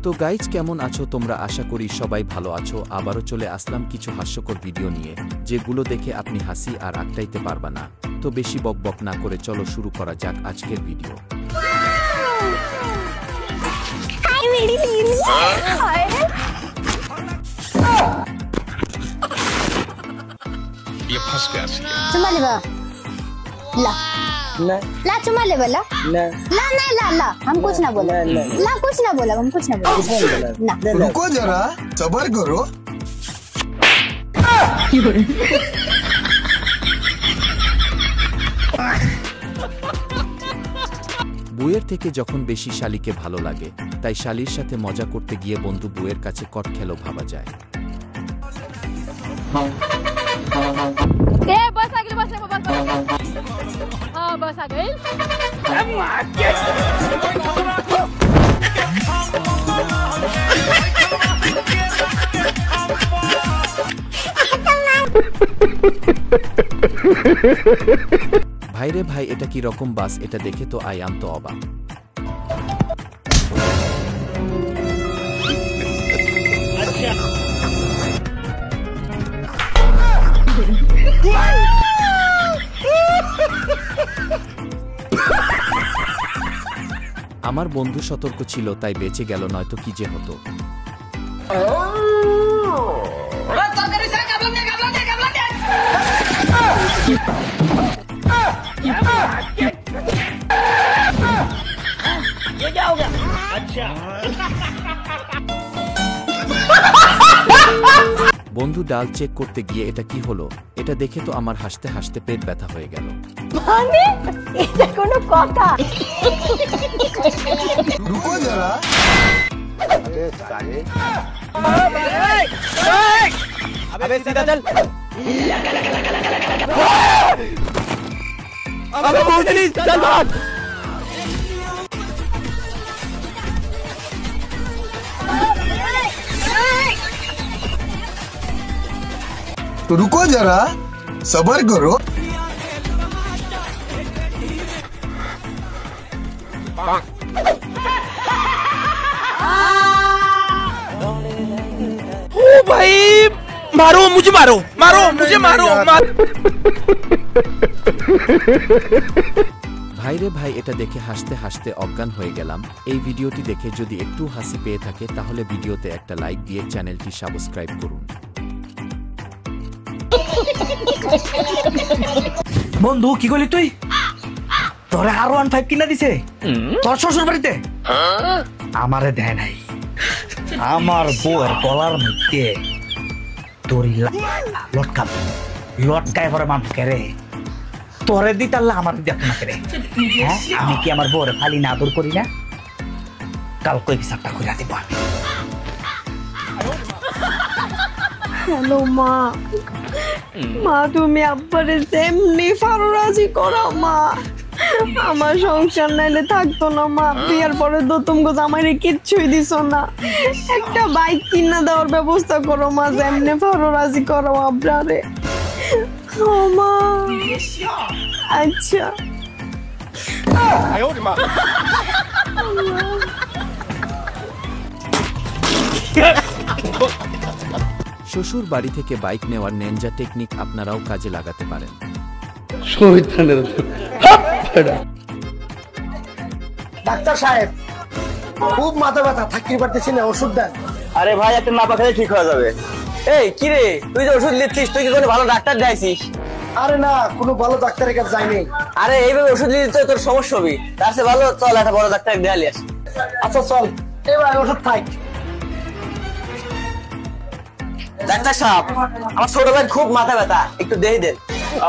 তো গাইজ কেমন আছো তোমরা? আশা করি সবাই ভালো আছো। আবারও চলে আসলাম কিছু হাস্যকর ভিডিও নিয়ে, যেগুলো দেখে আপনি হাসি আর আটকাইতে পারবা না। তো বেশি বকবক না করে চলো শুরু করা যাক আজকের ভিডিও। ला चुमा ले बोला ला ना ला ला हम कुछ ना बोला ला कुछ ना बोला हम कुछ ना बोला ना रुको जरा सबर करो। বউয়ের থেকে যখন বেশি শালিকে ভালো লাগে, তাই শালির সাথে মজা করতে গিয়ে বন্ধু বউয়ের কাছে কট খেলো ভাবা যায়। बस आ गई बस हाँ बस आ गई। ভাই রে ভাই, এটা কি রকম বাস? এটা দেখে তো আই আম তো অবাক। আমার বন্ধু সতর্ক ছিল তাই বেঁচে গেল, নয়তো কি যে হতো। বন্ধু ডাল চেক করতে গিয়ে এটা কি হলো, এটা দেখে তো আমার হাসতে হাসতে পেট ব্যথা হয়ে গেল। মানে এটা কোনো কথা? रुको जरा। अबे सीधा चल। अबे भोसड़ी चल भाग। रुको जरा सबर करो। ओ भाई मारो मुझे, मारो मारो मुझे, मारो ভাই রে ভাই, এটা দেখে হাসতে হাসতে অজ্ঞান হয়ে গেলাম। এই ভিডিওটি দেখে যদি একটু হাসি পেয়ে থাকে তাহলে ভিডিওতে একটা লাইক দিয়ে চ্যানেলটি সাবস্ক্রাইব করুন। বন্ধু কি করলি তুই? তোরে R15 কিনা দিছে তোর শ্বশুর বাড়িতে? আমারে দেয় নাই। আমার বউয়ের গলার মধ্যে দড়ি লটকায় পরে মানুষ কেরে তোরে দিতে আল্লাহ আমার দেখো না কেরে। হ্যাঁ, আমি কি আমার বউরে ফালি না আদর করি না? কাল কই বিচারটা করে দিব আমি। হ্যালো মা, মা তুমি আব্বারে যেমনি ফারো রাজি করো মা, আমার সংসার নাইলে থাকতো না মা। বিয়ার পরে তো তুমি জামাইরে কিচ্ছুই দিছো না, একটা বাইক কিনা দেওয়ার ব্যবস্থা করো মা, যেমনি ফারো রাজি করো আব্বারে। ও মা আচ্ছা। শ্বশুর বাড়ি থেকে বাইক নেওয়ার নেনজা টেকনিক আপনারাও কাজে লাগাতে পারেন। ডাক্তার সাহেব, খুব মাথা ব্যথা, থাকতে পারতেছি না, ওষুধ দেন। আরে ভাই একটা না পাখালে ঠিক হয়ে যাবে। এই কি রে, তুই যে ওষুধ নিচ্ছিস, তুই কি কোনো ভালো ডাক্তার দেখাইছিস? আরে না, কোনো ভালো ডাক্তারের কাছে যাইনি। আরে এইভাবে ওষুধ নিতে তোর সমস্যা হবে, তার চেয়ে ভালো চল একটা বড় ডাক্তার দেখালি আস। আচ্ছা চল, এবার ওষুধ থাক। ডাক্তার সাহেব, আমার ছোট ভাই খুব মাথা ব্যথা, একটু দেখে দেন।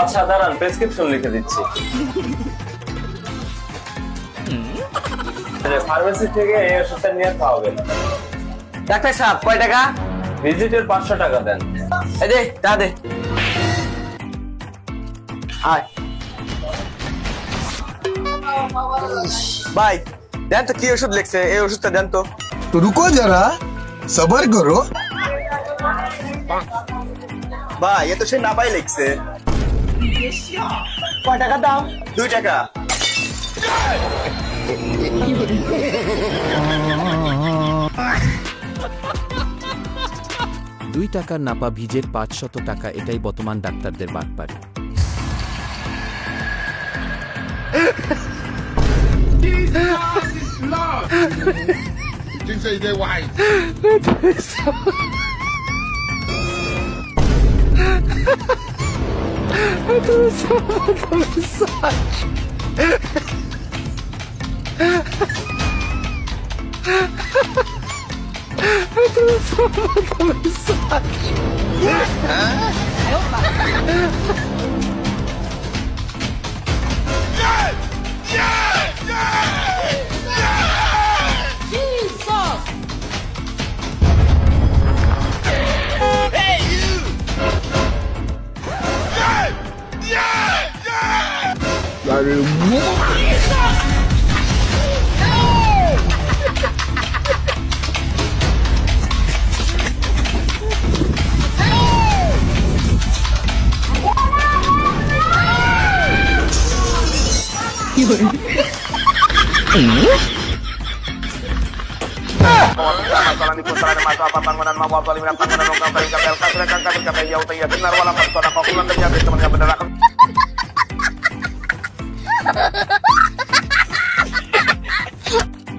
আচ্ছা দাঁড়ান, প্রেসক্রিপশন লিখে দিচ্ছি। ফার্মেসি থেকে এই ওষুধটা নিয়ে খাওয়াবেন। ডাক্তার সাহেব কয় টাকা? ভিজিটের 500 টাকা দেন। এই দে টা দে। আয় ভাই, দেন তো কি ওষুধ লিখছে, এই ওষুধটা দেন তো। रुको जरा सबर करो। ভাই এ তো সে না পাই লিখছে। কয় টাকা দাম? 2 টাকা। দুই টাকার নাপা ভিজের 500 টাকা, এটাই বর্তমান ডাক্তারদের বাটপাড়ি।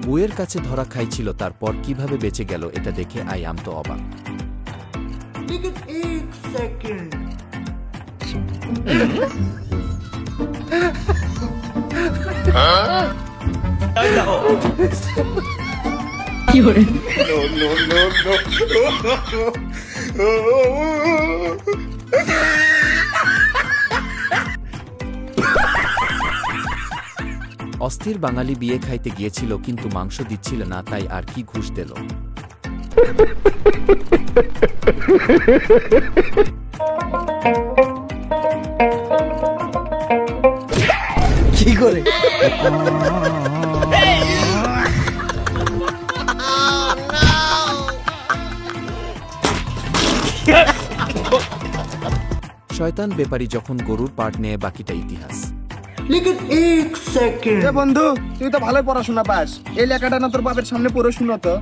বউয়ের কাছে ধরা খাইছিল, তারপর কিভাবে বেঁচে গেল এটা দেখে আই আম তো অবাক। অস্থির বাঙালি বিয়ে খাইতে গিয়েছিল, কিন্তু মাংস দিচ্ছিল না, তাই আর কি ঘুষ দিল। কি করে? শয়তান ব্যাপারী যখন গরুর পার্ট নিয়ে, বাকিটা ইতিহাস। বন্ধু তুই তো ভালোই পড়াশোনা পাস, এই লেখাটা না তোর বাপের সামনে পড়ে শুনো তো।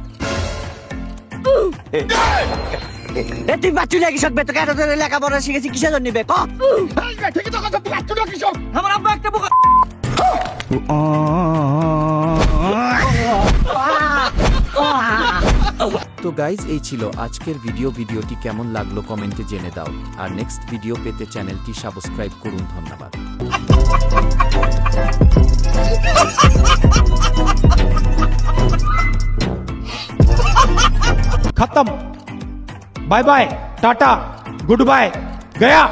তুই বাচ্চু নাকি সব তোকে এত লেখাপড়া শিখেছি কিসের জন্য নিবে? আমার আব্বা একটা বোকা। তো গাইজ এই ছিল আজকের ভিডিওটি কেমন লাগলো কমেন্টে জেনে দাও, আর নেক্সট ভিডিও পেতে চ্যানেলটি সাবস্ক্রাইব করুন। ধন্যবাদ। खत्म। Bye bye, tata, goodbye, गया।